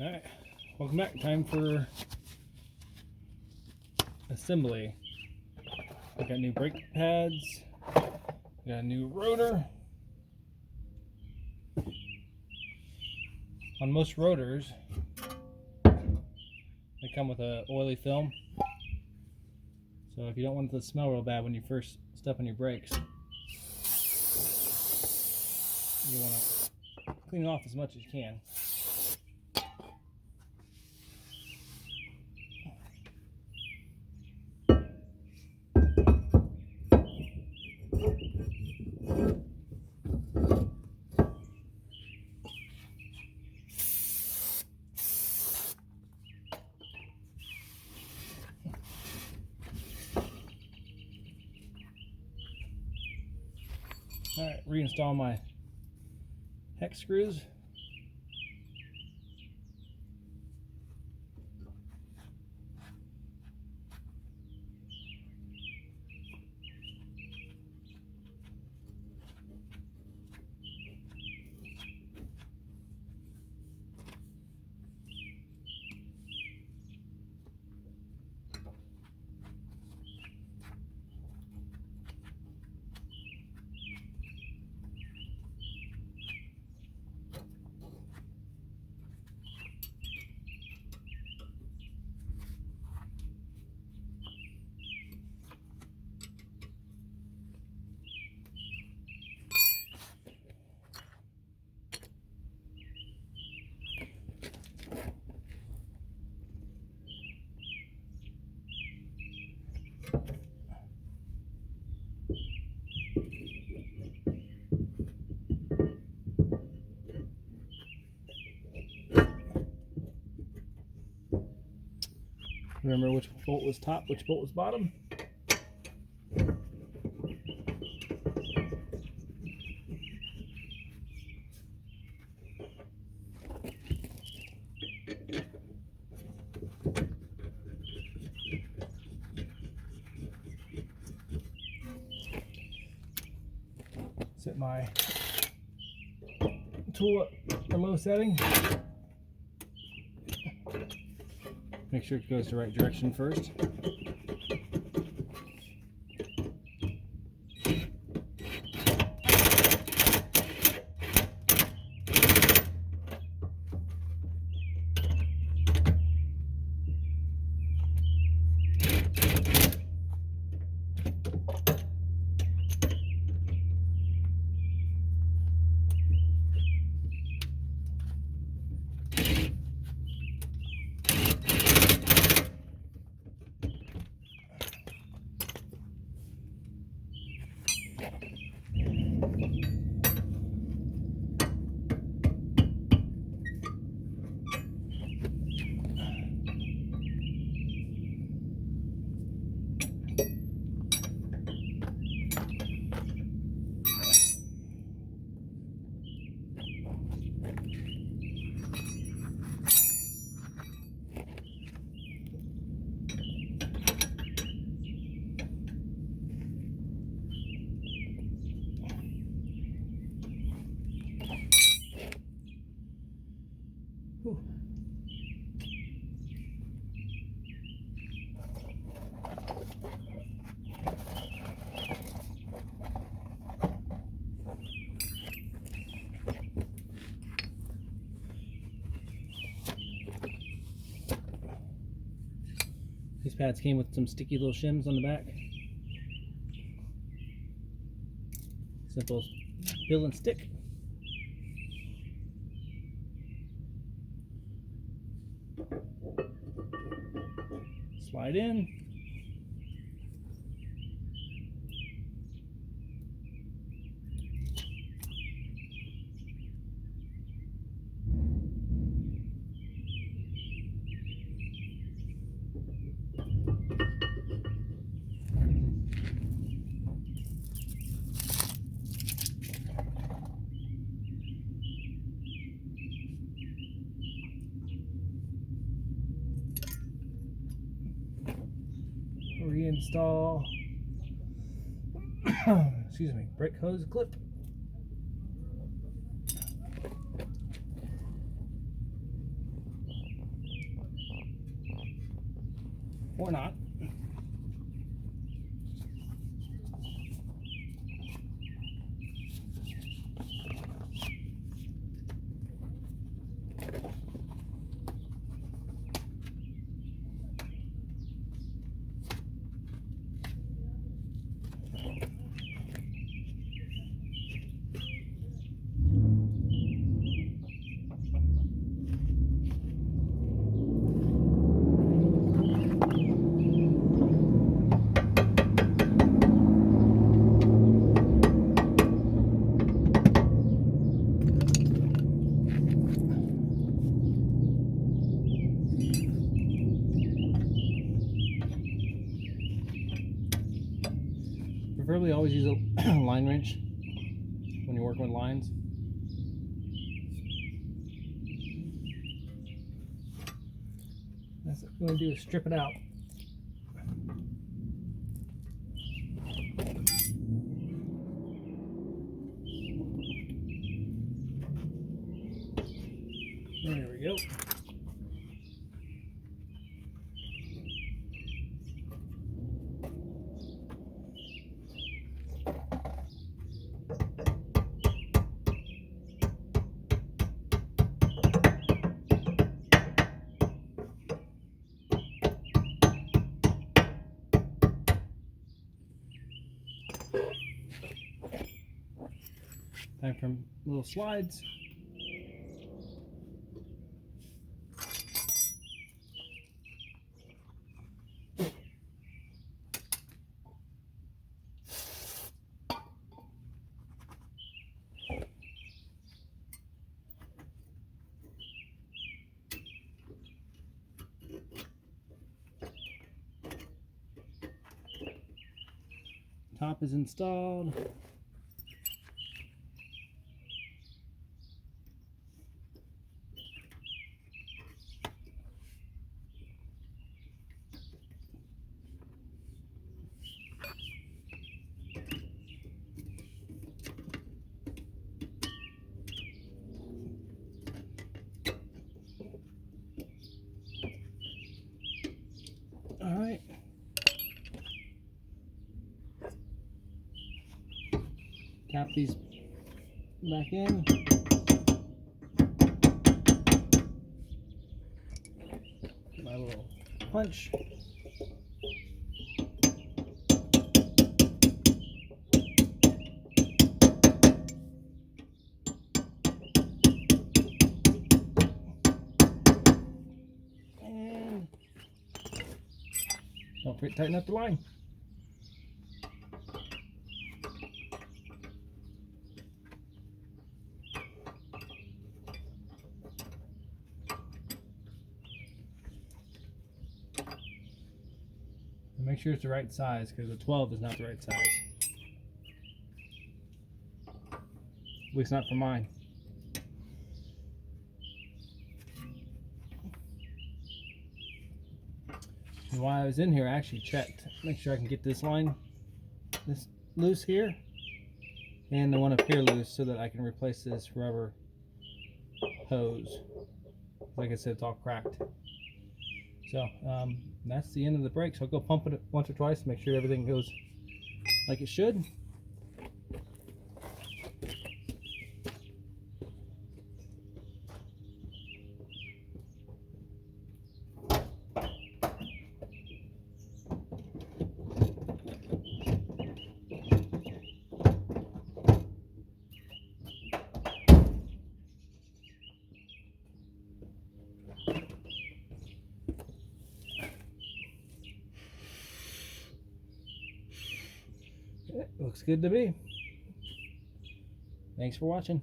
Alright, welcome back. Time for assembly. I got new brake pads, got a new rotor. On most rotors, they come with a oily film. So if you don't want it to smell real bad when you first step on your brakes, you want to clean it off as much as you can. Alright, reinstall my hex screws. Remember which bolt was top, which bolt was bottom. Set my tool at the low setting. Make sure it goes the right direction first. Whew. These pads came with some sticky little shims on the back. Simple peel and stick. Slide in. Reinstall excuse me, brake hose clip. Or not. Preferably always use a line wrench when you're working with lines. That's what we're going to do is strip it out. There we go. Time for little slides. Top is installed. All right. Tap these back in. My little punch. And don't forget to tighten up the line. And make sure it's the right size, because a 12 is not the right size. At least not for mine. And while I was in here, I actually checked. Make sure I can get this line this loose here, and the one up here loose, so that I can replace this rubber hose. Like I said, it's all cracked. So that's the end of the brake. So I'll go pump it once or twice to make sure everything goes like it should. It looks good to me. Thanks for watching.